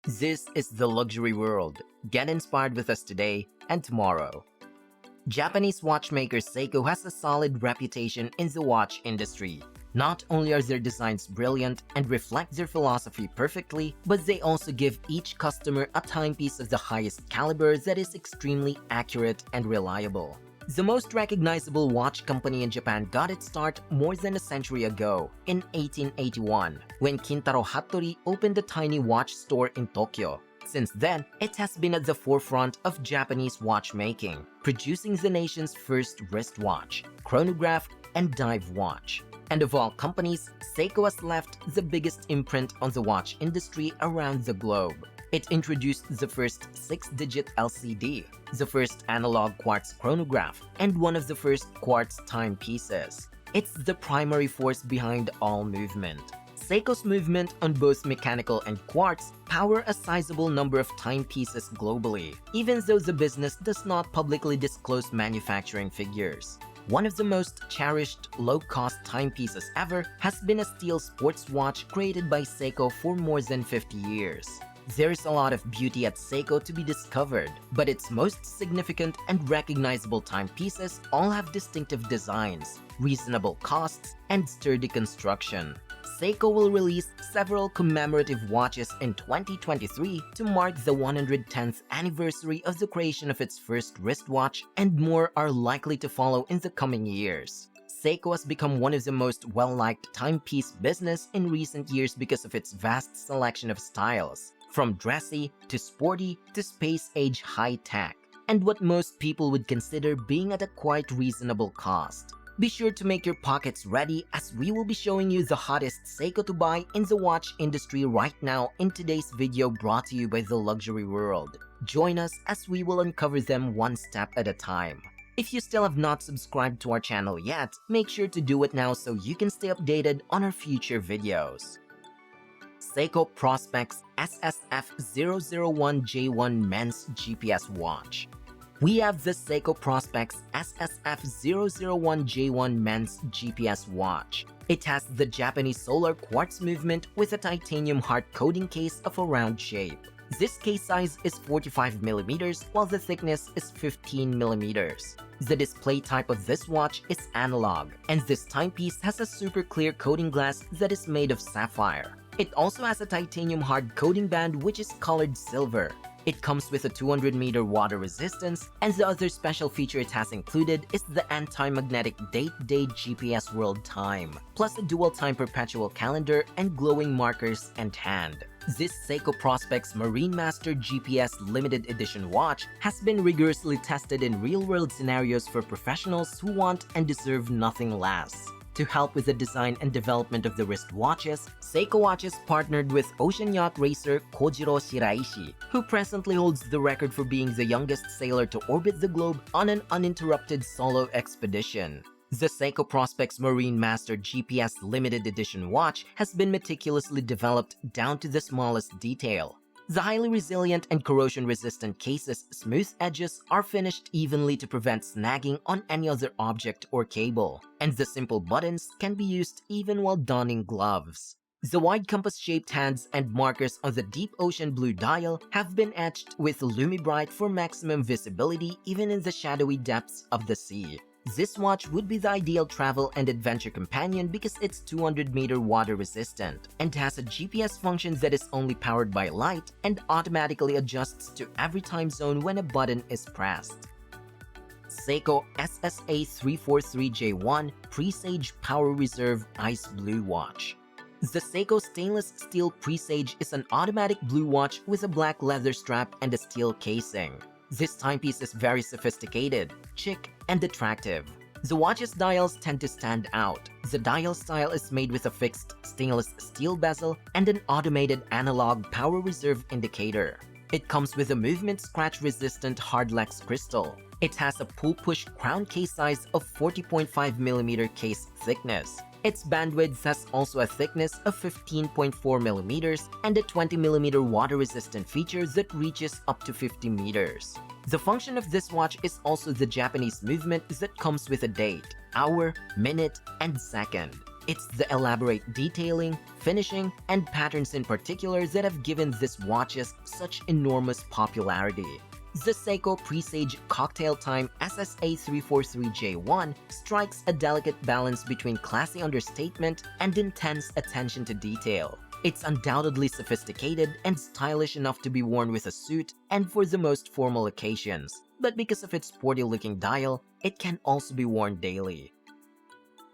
This is the luxury world. Get inspired with us today and tomorrow. Japanese watchmaker Seiko has a solid reputation in the watch industry. Not only are their designs brilliant and reflect their philosophy perfectly, but they also give each customer a timepiece of the highest caliber that is extremely accurate and reliable. The most recognizable watch company in Japan got its start more than a century ago, in 1881, when Kintaro Hattori opened a tiny watch store in Tokyo. Since then, it has been at the forefront of Japanese watchmaking, producing the nation's first wristwatch, chronograph, and dive watch. And of all companies, Seiko has left the biggest imprint on the watch industry around the globe. It introduced the first 6-digit LCD, the first analog quartz chronograph, and one of the first quartz timepieces. It's the primary force behind all movement. Seiko's movement on both mechanical and quartz power a sizable number of timepieces globally, even though the business does not publicly disclose manufacturing figures. One of the most cherished low-cost timepieces ever has been a steel sports watch created by Seiko for more than 50 years. There's a lot of beauty at Seiko to be discovered, but its most significant and recognizable timepieces all have distinctive designs, reasonable costs, and sturdy construction. Seiko will release several commemorative watches in 2023 to mark the 110th anniversary of the creation of its first wristwatch, and more are likely to follow in the coming years. Seiko has become one of the most well-liked timepiece business in recent years because of its vast selection of styles, from dressy to sporty to space-age high-tech, and what most people would consider being at a quite reasonable cost. Be sure to make your pockets ready as we will be showing you the hottest Seiko to buy in the watch industry right now in today's video brought to you by the luxury world. Join us as we will uncover them one step at a time. If you still have not subscribed to our channel yet, make sure to do it now so you can stay updated on our future videos. Seiko Prospex SSF001J1 Men's GPS Watch. We have the Seiko Prospex SSF001J1 Men's GPS Watch. It has the Japanese solar quartz movement with a titanium hard coating case of a round shape. This case size is 45mm while the thickness is 15mm. The display type of this watch is analog, and this timepiece has a super clear coating glass that is made of sapphire. It also has a titanium hard coating band which is colored silver. It comes with a 200-meter water resistance, and the other special feature it has included is the anti-magnetic date GPS world time, plus a dual-time perpetual calendar and glowing markers and hand. This Seiko Prospex Marine Master GPS limited edition watch has been rigorously tested in real-world scenarios for professionals who want and deserve nothing less. To help with the design and development of the wristwatches, Seiko Watches partnered with ocean yacht racer Kojiro Shiraishi, who presently holds the record for being the youngest sailor to orbit the globe on an uninterrupted solo expedition. The Seiko Prospex Marine Master GPS limited edition watch has been meticulously developed down to the smallest detail. The highly resilient and corrosion-resistant case's smooth edges are finished evenly to prevent snagging on any other object or cable, and the simple buttons can be used even while donning gloves. The wide compass-shaped hands and markers on the deep ocean blue dial have been etched with Lumibright for maximum visibility even in the shadowy depths of the sea. This watch would be the ideal travel and adventure companion because it's 200-meter water resistant and has a GPS function that is only powered by light and automatically adjusts to every time zone when a button is pressed. Seiko SSA343J1 PreSage Power Reserve Ice Blue Watch. The Seiko stainless steel PreSage is an automatic blue watch with a black leather strap and a steel casing. This timepiece is very sophisticated, chic, and attractive. The watch's dials tend to stand out. The dial style is made with a fixed stainless steel bezel and an automated analog power reserve indicator. It comes with a movement scratch-resistant hardlex crystal. It has a pull-push crown case size of 40.5mm case thickness. Its bandwidth has also a thickness of 15.4mm and a 20mm water-resistant feature that reaches up to 50 meters. The function of this watch is also the Japanese movement that comes with a date, hour, minute, and second. It's the elaborate detailing, finishing, and patterns in particular that have given these watches such enormous popularity. The Seiko PreSage Cocktail Time SSA343J1 strikes a delicate balance between classy understatement and intense attention to detail. It's undoubtedly sophisticated and stylish enough to be worn with a suit and for the most formal occasions, but because of its sporty-looking dial, it can also be worn daily.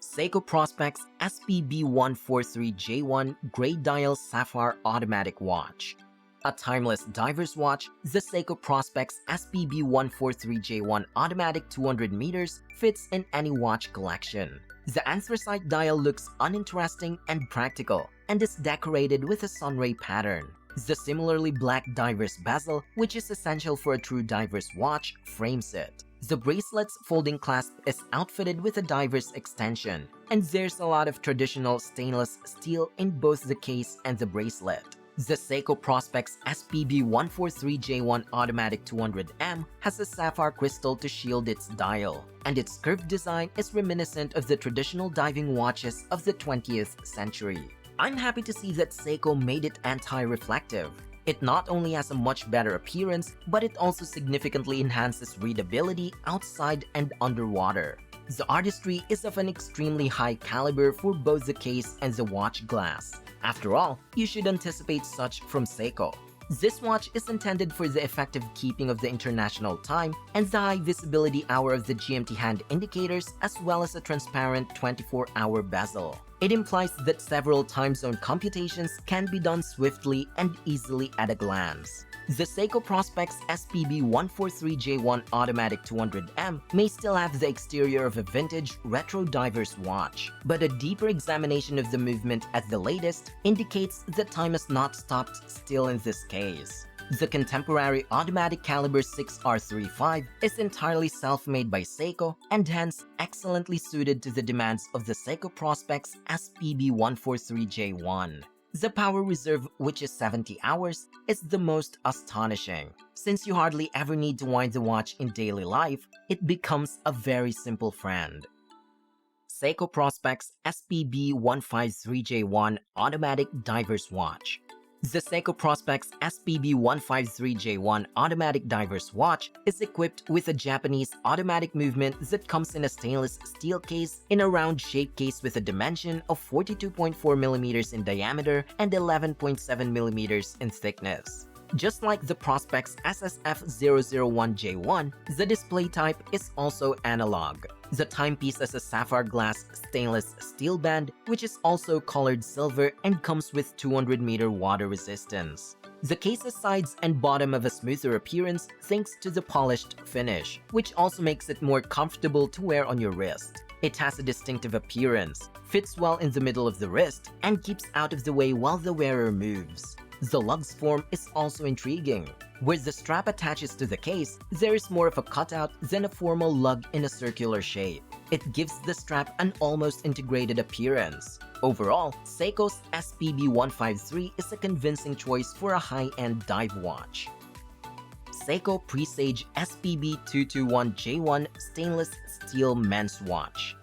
Seiko Prospex SPB143J1 Gray Dial Sapphire Automatic Watch. A timeless diver's watch, the Seiko Prospex SPB143J1 Automatic 200 meters fits in any watch collection. The anthracite dial looks uninteresting and practical, and is decorated with a sunray pattern. The similarly black diver's bezel, which is essential for a true diver's watch, frames it. The bracelet's folding clasp is outfitted with a diver's extension, and there's a lot of traditional stainless steel in both the case and the bracelet. The Seiko Prospex SPB143J1 Automatic 200M has a sapphire crystal to shield its dial, and its curved design is reminiscent of the traditional diving watches of the 20th century. I'm happy to see that Seiko made it anti-reflective. It not only has a much better appearance, but it also significantly enhances readability outside and underwater. The artistry is of an extremely high caliber for both the case and the watch glass. After all, you should anticipate such from Seiko. This watch is intended for the effective keeping of the international time and the high visibility hour of the GMT hand indicators, as well as a transparent 24-hour bezel. It implies that several time zone computations can be done swiftly and easily at a glance. The Seiko Prospex SPB143J1 Automatic 200M may still have the exterior of a vintage retro diver's watch, but a deeper examination of the movement at the latest indicates that time has not stopped still in this case. The contemporary automatic caliber 6R35 is entirely self-made by Seiko and hence excellently suited to the demands of the Seiko Prospex SPB143J1. The power reserve, which is 70 hours, is the most astonishing. Since you hardly ever need to wind the watch in daily life, it becomes a very simple friend. Seiko Prospex SPB153J1 Automatic Diver's Watch. The Seiko Prospex SPB153J1 Automatic Diver's Watch is equipped with a Japanese automatic movement that comes in a stainless steel case in a round-shaped case with a dimension of 42.4mm in diameter and 11.7mm in thickness. Just like the Prospex SSF001J1, the display type is also analog. The timepiece has a sapphire glass stainless steel band, which is also colored silver and comes with 200-meter water resistance. The case's sides and bottom have a smoother appearance thanks to the polished finish, which also makes it more comfortable to wear on your wrist. It has a distinctive appearance, fits well in the middle of the wrist, and keeps out of the way while the wearer moves. The lug's form is also intriguing. Where the strap attaches to the case, there is more of a cutout than a formal lug in a circular shape. It gives the strap an almost integrated appearance. Overall, Seiko's SPB153 is a convincing choice for a high-end dive watch. Seiko PreSage SPB221J1 Stainless Steel Men's Watch.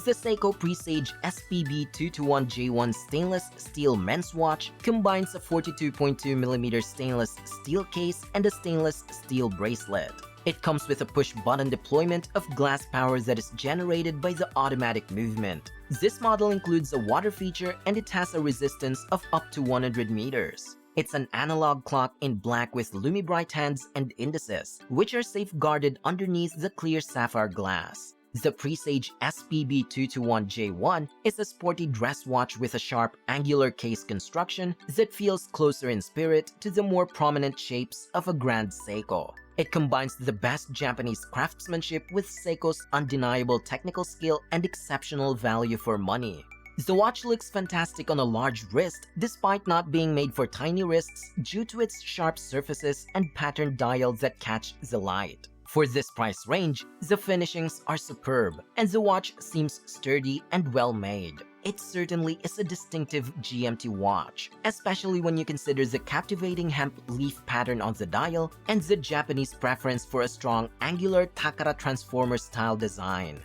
The Seiko PreSage SPB221J1 Stainless Steel Men's Watch combines a 42.2mm stainless steel case and a stainless steel bracelet. It comes with a push-button deployment of glass power that is generated by the automatic movement. This model includes a water feature and it has a resistance of up to 100 meters. It's an analog clock in black with Lumi-Bright hands and indices, which are safeguarded underneath the clear sapphire glass. The PreSage SPB221J1 is a sporty dress watch with a sharp, angular case construction that feels closer in spirit to the more prominent shapes of a Grand Seiko. It combines the best Japanese craftsmanship with Seiko's undeniable technical skill and exceptional value for money. The watch looks fantastic on a large wrist despite not being made for tiny wrists due to its sharp surfaces and patterned dials that catch the light. For this price range, the finishings are superb, and the watch seems sturdy and well made. It certainly is a distinctive GMT watch, especially when you consider the captivating hemp leaf pattern on the dial and the Japanese preference for a strong angular Takara transformer style design.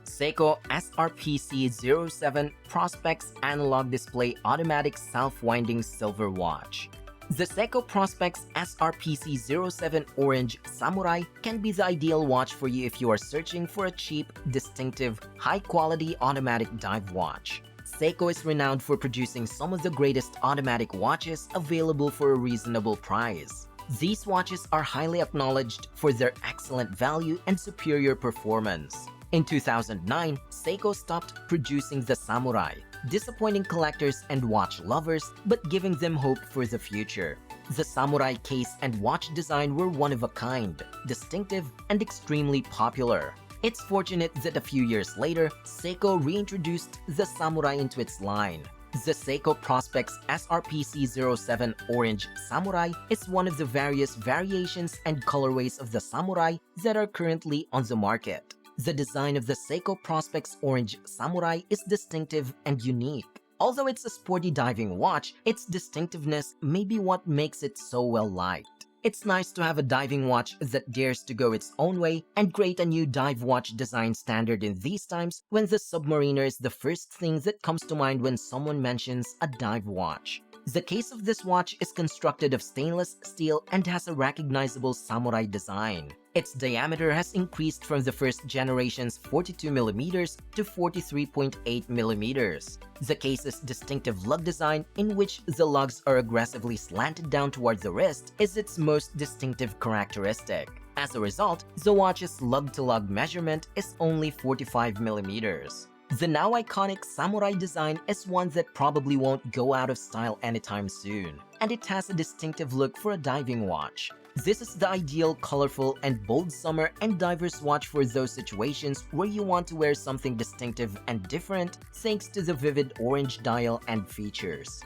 Seiko SRPC07 Prospex Analog Display Automatic Self-Winding Silver Watch. The Seiko Prospex SRPC07 Orange Samurai can be the ideal watch for you if you are searching for a cheap, distinctive, high-quality automatic dive watch. Seiko is renowned for producing some of the greatest automatic watches available for a reasonable price. These watches are highly acknowledged for their excellent value and superior performance. In 2009, Seiko stopped producing the Samurai, disappointing collectors and watch lovers but giving them hope for the future. The Samurai case and watch design were one of a kind, distinctive, and extremely popular. It's fortunate that a few years later, Seiko reintroduced the Samurai into its line. The Seiko Prospex SRPC07 Orange Samurai is one of the various variations and colorways of the Samurai that are currently on the market. The design of the Seiko Prospex Orange Samurai is distinctive and unique. Although it's a sporty diving watch, its distinctiveness may be what makes it so well liked. It's nice to have a diving watch that dares to go its own way and create a new dive watch design standard in these times when the Submariner is the first thing that comes to mind when someone mentions a dive watch. The case of this watch is constructed of stainless steel and has a recognizable samurai design. Its diameter has increased from the first generation's 42mm to 43.8mm. The case's distinctive lug design, in which the lugs are aggressively slanted down toward the wrist, is its most distinctive characteristic. As a result, the watch's lug-to-lug measurement is only 45mm. The now iconic samurai design is one that probably won't go out of style anytime soon, and it has a distinctive look for a diving watch. This is the ideal, colorful, and bold summer and diver's watch for those situations where you want to wear something distinctive and different thanks to the vivid orange dial and features.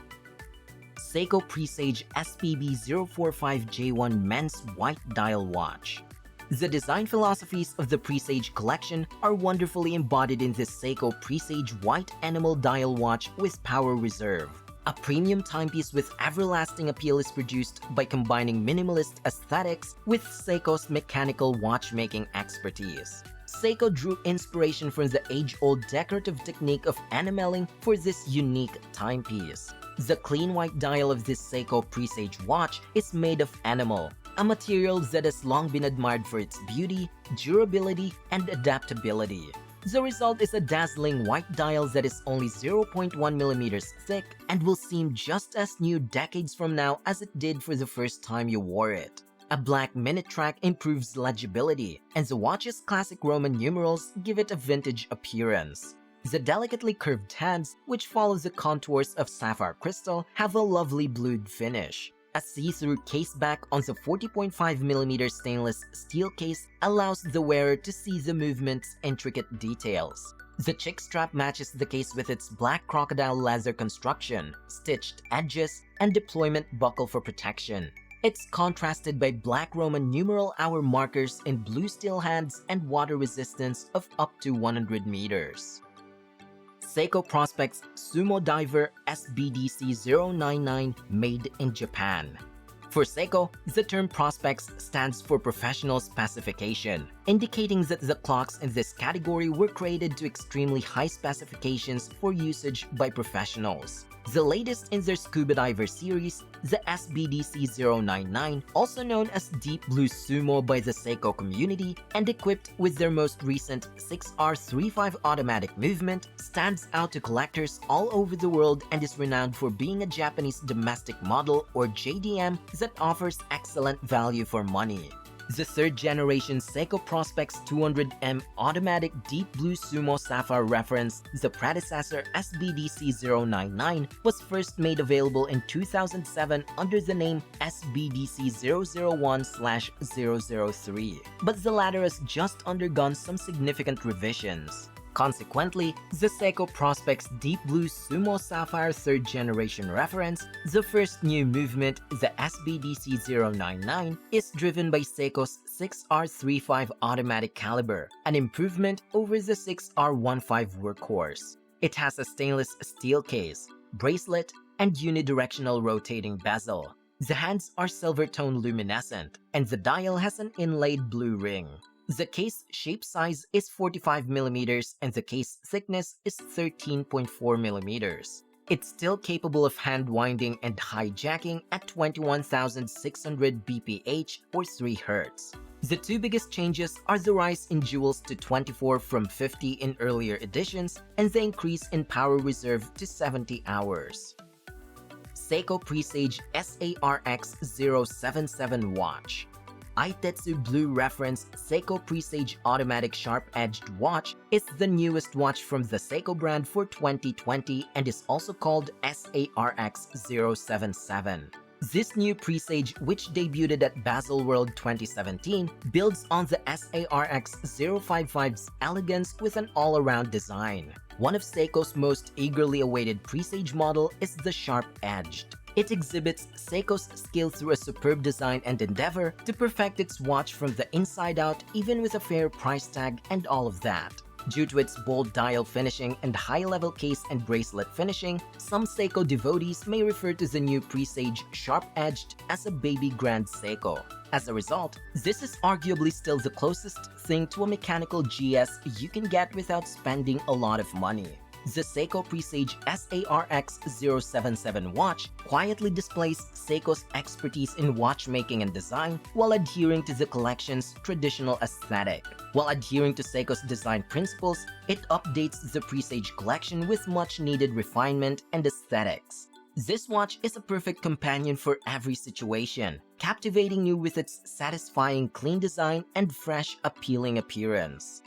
Seiko PreSage SPB045J1 Men's White Dial Watch. The design philosophies of the PreSage collection are wonderfully embodied in this Seiko PreSage White Enamel Dial Watch with Power Reserve. A premium timepiece with everlasting appeal is produced by combining minimalist aesthetics with Seiko's mechanical watchmaking expertise. Seiko drew inspiration from the age-old decorative technique of enameling for this unique timepiece. The clean white dial of this Seiko PreSage watch is made of enamel, a material that has long been admired for its beauty, durability, and adaptability. The result is a dazzling white dial that is only 0.1mm thick and will seem just as new decades from now as it did for the first time you wore it. A black minute track improves legibility, and the watch's classic Roman numerals give it a vintage appearance. The delicately curved hands, which follow the contours of sapphire crystal, have a lovely blued finish. A see-through case back on the 40.5mm stainless steel case allows the wearer to see the movement's intricate details. The chick strap matches the case with its black crocodile leather construction, stitched edges, and deployment buckle for protection. It's contrasted by black Roman numeral hour markers in blue steel hands and water resistance of up to 100 meters. Seiko Prospex Sumo Diver SBDC099 made in Japan. For Seiko, the term Prospex stands for Professional Specification, indicating that the clocks in this category were created to extremely high specifications for usage by professionals. The latest in their Scuba Diver series, the SBDC099, also known as Deep Blue Sumo by the Seiko community and equipped with their most recent 6R35 automatic movement, stands out to collectors all over the world and is renowned for being a Japanese domestic model or JDM that offers excellent value for money. The third-generation Seiko Prospex 200M Automatic Deep Blue Sumo Sapphire reference, the predecessor SBDC099, was first made available in 2007 under the name SBDC001/003, but the latter has just undergone some significant revisions. Consequently, the Seiko Prospex Deep Blue Sumo Sapphire 3rd Generation reference, the first new movement, the SBDC099, is driven by Seiko's 6R35 automatic caliber, an improvement over the 6R15 workhorse. It has a stainless steel case, bracelet, and unidirectional rotating bezel. The hands are silver tone luminescent, and the dial has an inlaid blue ring. The case shape size is 45mm and the case thickness is 13.4mm. It's still capable of hand winding and hijacking at 21,600 bph or 3 Hz. The two biggest changes are the rise in joules to 24 from 50 in earlier editions and the increase in power reserve to 70 hours. Seiko PreSage SARX077 watch. Itetsu Blue reference Seiko PreSage automatic sharp-edged watch is the newest watch from the Seiko brand for 2020 and is also called SARX077. This new PreSage, which debuted at Baselworld 2017, builds on the SARX055's elegance with an all-around design. One of Seiko's most eagerly awaited PreSage model is the sharp-edged. It exhibits Seiko's skill through a superb design and endeavor to perfect its watch from the inside out, even with a fair price tag and all of that. Due to its bold dial finishing and high-level case and bracelet finishing, some Seiko devotees may refer to the new PreSage sharp-edged as a baby Grand Seiko. As a result, this is arguably still the closest thing to a mechanical GS you can get without spending a lot of money. The Seiko PreSage SARX077 watch quietly displays Seiko's expertise in watchmaking and design while adhering to the collection's traditional aesthetic. While adhering to Seiko's design principles, it updates the PreSage collection with much-needed refinement and aesthetics. This watch is a perfect companion for every situation, captivating you with its satisfying clean design and fresh, appealing appearance.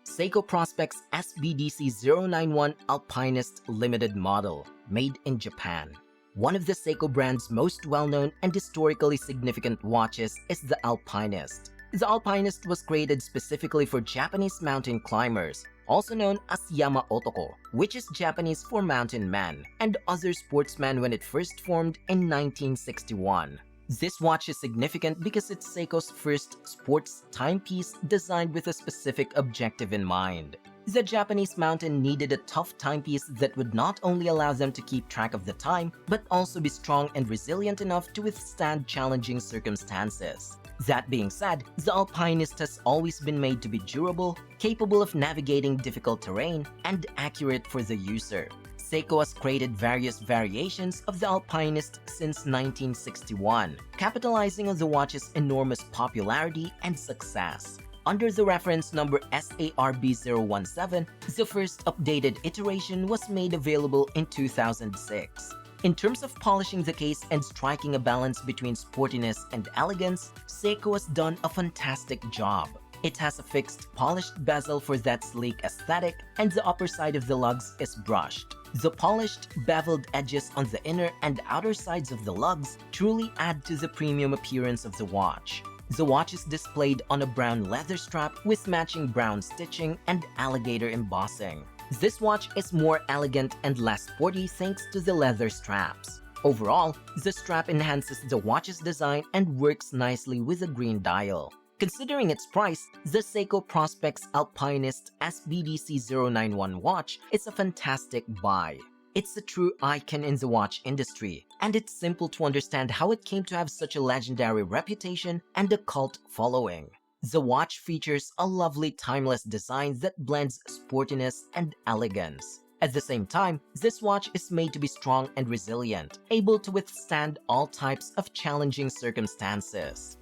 Seiko Prospex SBDC091 Alpinest Limited Model, made in Japan. One of the Seiko brand's most well-known and historically significant watches is the Alpinest. The Alpinest was created specifically for Japanese mountain climbers, also known as Yama Otoko, which is Japanese for mountain man, and other sportsmen when it first formed in 1961. This watch is significant because it's Seiko's first sports timepiece designed with a specific objective in mind. The Japanese mountain needed a tough timepiece that would not only allow them to keep track of the time, but also be strong and resilient enough to withstand challenging circumstances. That being said, the Alpinest has always been made to be durable, capable of navigating difficult terrain, and accurate for the user. Seiko has created various variations of the Alpinest since 1961, capitalizing on the watch's enormous popularity and success. Under the reference number SARB017, the first updated iteration was made available in 2006. In terms of polishing the case and striking a balance between sportiness and elegance, Seiko has done a fantastic job. It has a fixed, polished bezel for that sleek aesthetic, and the upper side of the lugs is brushed. The polished, beveled edges on the inner and outer sides of the lugs truly add to the premium appearance of the watch. The watch is displayed on a brown leather strap with matching brown stitching and alligator embossing. This watch is more elegant and less sporty thanks to the leather straps. Overall, the strap enhances the watch's design and works nicely with a green dial. Considering its price, the Seiko Prospex Alpinest SBDC091 watch is a fantastic buy. It's a true icon in the watch industry, and it's simple to understand how it came to have such a legendary reputation and a cult following. The watch features a lovely timeless design that blends sportiness and elegance. At the same time, this watch is made to be strong and resilient, able to withstand all types of challenging circumstances.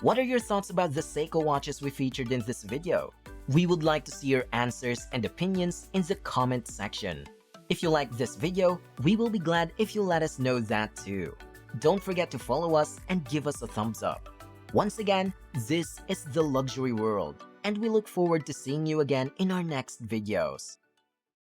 What are your thoughts about the Seiko watches we featured in this video? We would like to see your answers and opinions in the comment section. If you like this video, we will be glad if you let us know that too. Don't forget to follow us and give us a thumbs up. Once again, this is The Luxury World, and we look forward to seeing you again in our next videos.